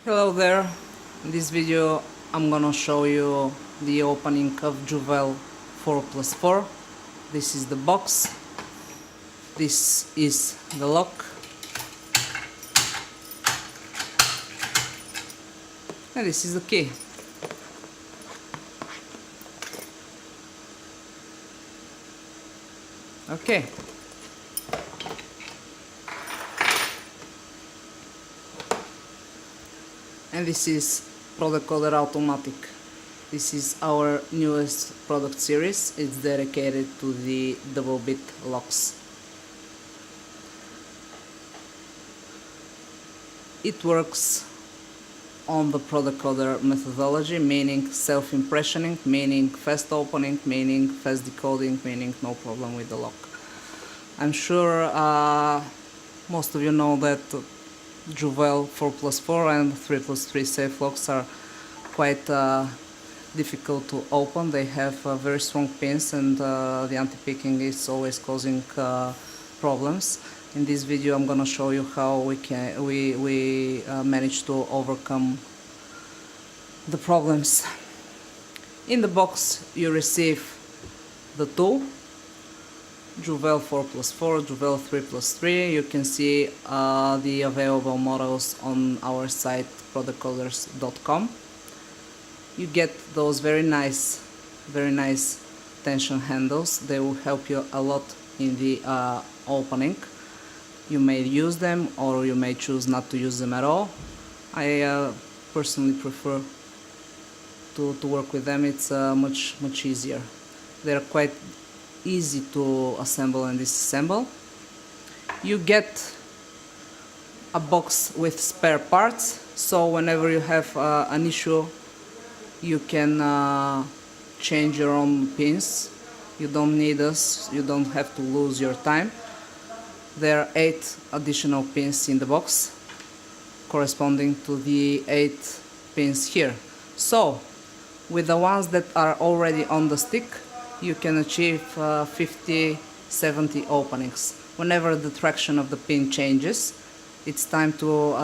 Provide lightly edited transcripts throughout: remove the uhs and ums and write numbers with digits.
Hello there. In this video I'm gonna show you the opening of Juwel 4+4. This is the box. This is the lock. And this is the key. Okay. And this is Prodecoder Automatic. This is our newest product series. It's dedicated to the double bit locks. It works on the Prodecoder methodology, meaning self-impressioning, meaning fast opening, meaning fast decoding, meaning no problem with the lock. I'm sure most of you know that Juwel 4+4 and 3+3 safe locks are quite difficult to open. They have very strong pins, and the anti-picking is always causing problems. In this video I'm gonna show you how we manage to overcome the problems. In the box you receive the tool, Juwel 4+4, Juwel 3+3. You can see the available models on our site prodecoders.com. You get those very nice tension handles. They will help you a lot in the opening. You may use them or you may choose not to use them at all. I personally prefer to work with them. It's much easier. They're quite easy to assemble and disassemble. You get a box with spare parts, so whenever you have an issue you can change your own pins. You don't need us, you don't have to lose your time. There are 8 additional pins in the box corresponding to the 8 pins here. So with the ones that are already on the stick you can achieve 50-70 openings. Whenever the traction of the pin changes, it's time to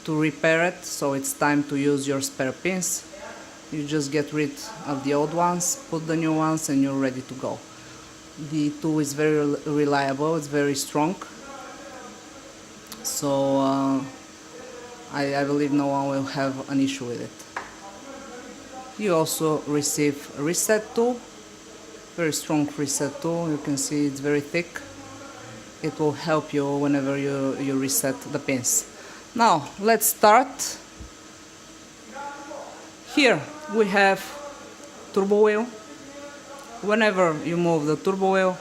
repair it, so it's time to use your spare pins. You just get rid of the old ones, put the new ones, and you're ready to go. The tool is very reliable, it's very strong, so I believe no one will have an issue with it. You also receive a reset tool, very strong reset tool. You can see it's very thick. It will help you whenever you reset the pins. Now let's start. Here we have turbo wheel. Whenever you move the turbo wheel,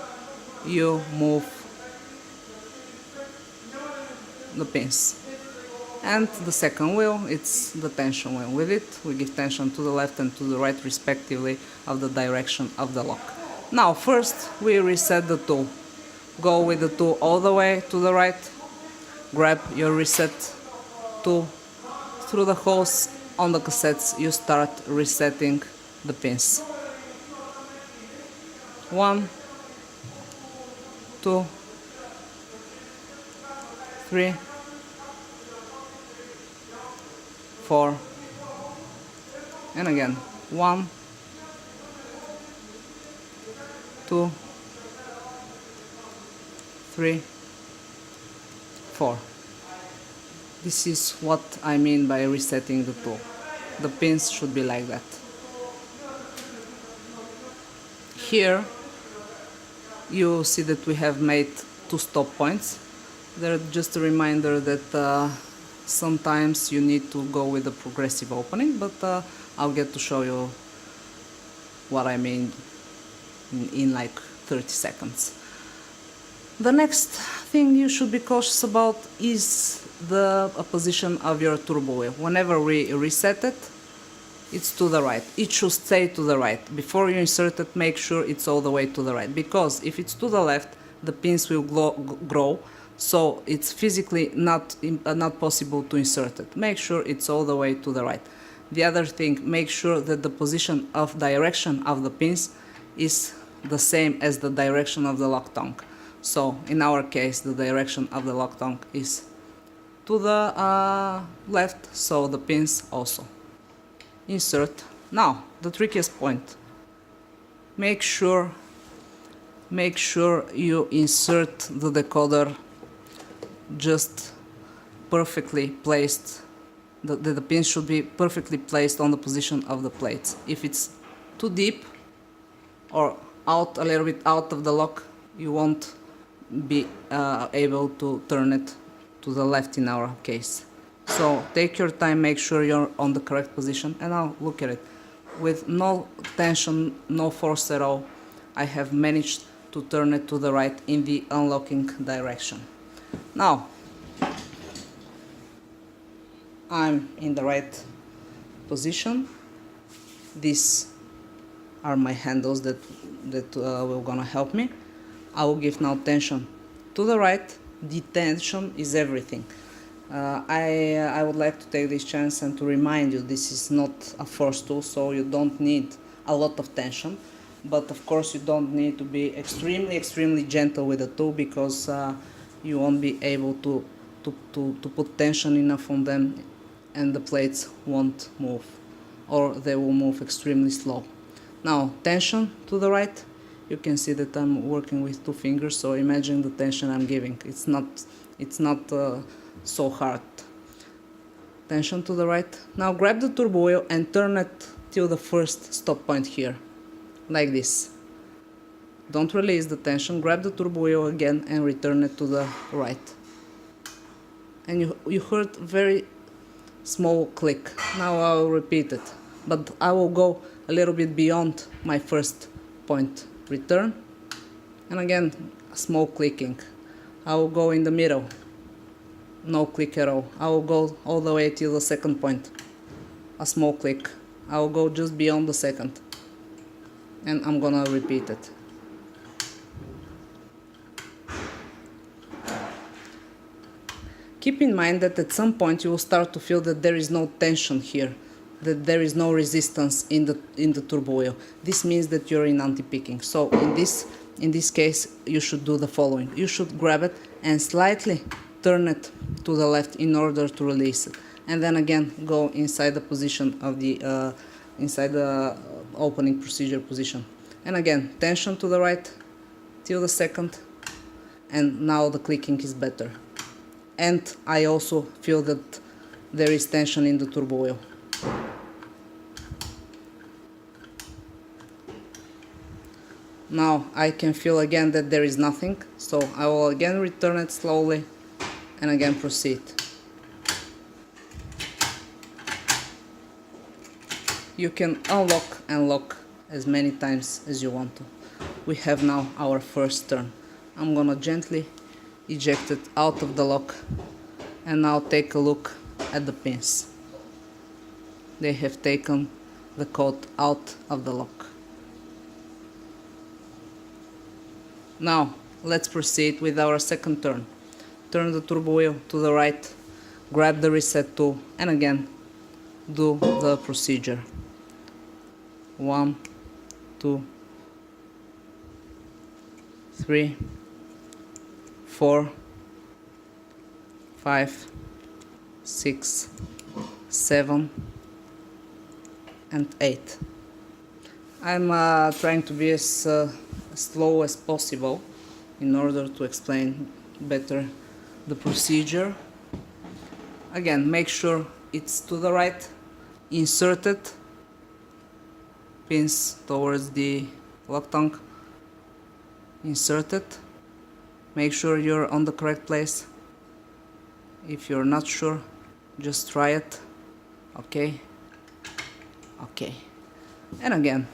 you move the pins. And the second wheel, it's the tension wheel. With it we give tension to the left and to the right respectively of the direction of the lock. Now first we reset the tool. Go with the tool all the way to the right, grab your reset tool. Through the holes on the cassettes you start resetting the pins. 1, 2, 3, 4, and again 1, 2, 3, 4. This is what I mean by resetting the tool. The pins should be like that. Here you see that we have made 2 stop points. They're just a reminder that sometimes you need to go with a progressive opening, but I'll get to show you what I mean in like 30 seconds. The next thing you should be cautious about is the position of your turbo wheel. Whenever we reset it, it's to the right. It should stay to the right. Before you insert it, make sure it's all the way to the right, because if it's to the left, the pins will grow, so it's physically not possible to insert it. Make sure it's all the way to the right. The other thing, make sure that the position of direction of the pins is the same as the direction of the lock tongue. So in our case the direction of the lock tongue is to the left, so the pins also. Insert. Now, the trickiest point. Make sure you insert the decoder just perfectly placed. The pins should be perfectly placed on the position of the plates. If it's too deep or out a little bit out of the lock, you won't be able to turn it to the left in our case. So take your time, make sure you're on the correct position, and now look at it. With no tension, no force at all, I have managed to turn it to the right in the unlocking direction. Now I'm in the right position. These are my handles that will gonna help me. I will give now tension to the right. The tension is everything. I would like to take this chance and to remind you this is not a force tool, so you don't need a lot of tension, but of course you don't need to be extremely gentle with the tool, because you won't be able to put tension enough on them and the plates won't move, or they will move extremely slow. Now tension to the right. You can see that I'm working with 2 fingers, so imagine the tension I'm giving. It's not so hard. Tension to the right. Now grab the turbo wheel and turn it till the first stop point here, like this. Don't release the tension, grab the turbo wheel again and return it to the right. And you heard very small click. Now I will repeat it, but I will go a little bit beyond my first point. Return, and again a small clicking. I will go in the middle, no click at all. I will go all the way till the second point, a small click. I will go just beyond the second, and I'm gonna repeat it. Keep in mind that at some point you will start to feel that there is no tension here, that there is no resistance in the turbo wheel. This means that you're in anti-picking. So in this case you should do the following. You should grab it and slightly turn it to the left in order to release it, and then again go inside the position of the inside the opening procedure position, and again tension to the right till the second, and now the clicking is better. And I also feel that there is tension in the turbo wheel. Now I can feel again that there is nothing, so I will again return it slowly and again proceed. You can unlock and lock as many times as you want to. We have now our first turn. I'm gonna gently eject it out of the lock, and now take a look at the pins. They have taken the coat out of the lock. Now let's proceed with our second turn. Turn the turbo wheel to the right, grab the reset tool, and again do the procedure. 1, 2, 3, 4, 5, 6, 7, and 8. I'm trying to be as slow as possible in order to explain better the procedure. Again, make sure it's to the right, insert it, pins towards the lock tongue, insert it, make sure you're on the correct place. If you're not sure, just try it. Okay, and again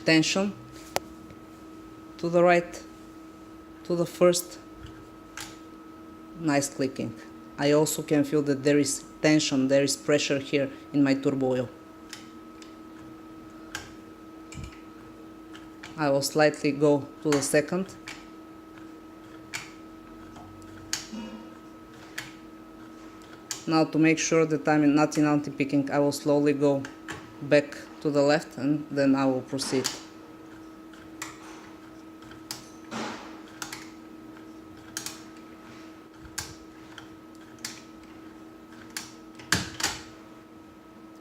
tension to the right, to the first, nice clicking. I also can feel that there is tension, there is pressure here in my turbo wheel. I will slightly go to the second. Now to make sure that I'm not in anti-picking, I will slowly go back to the left and then I will proceed.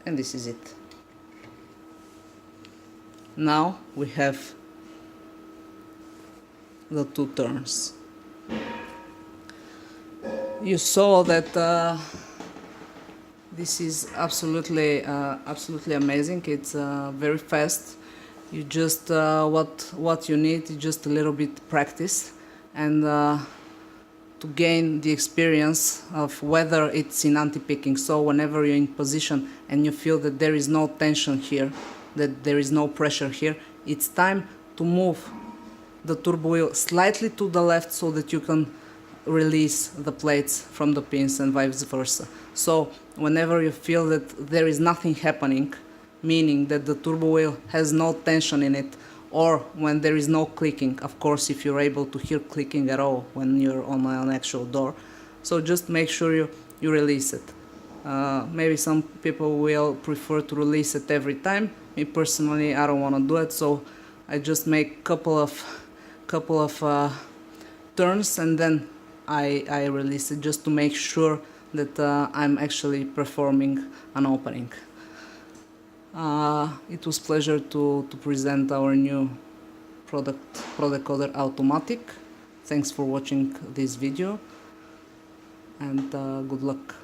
and this is it. Now we have the 2 turns. You saw that this is absolutely amazing. It's very fast. You just what you need is just a little bit practice, and to gain the experience of whether it's in anti-picking. So whenever you're in position and you feel that there is no tension here, that there is no pressure here, it's time to move the turbo wheel slightly to the left so that you can release the plates from the pins and vice versa. So whenever you feel that there is nothing happening, meaning that the turbo wheel has no tension in it, or when there is no clicking, of course if you're able to hear clicking at all when you're on an actual door, so just make sure you release it. Maybe some people will prefer to release it every time. Me personally, I don't want to do it, so I just make couple of turns and then I release it, just to make sure that I'm actually performing an opening. It was a pleasure to present our new product, Prodecoder Automatic. Thanks for watching this video, and good luck.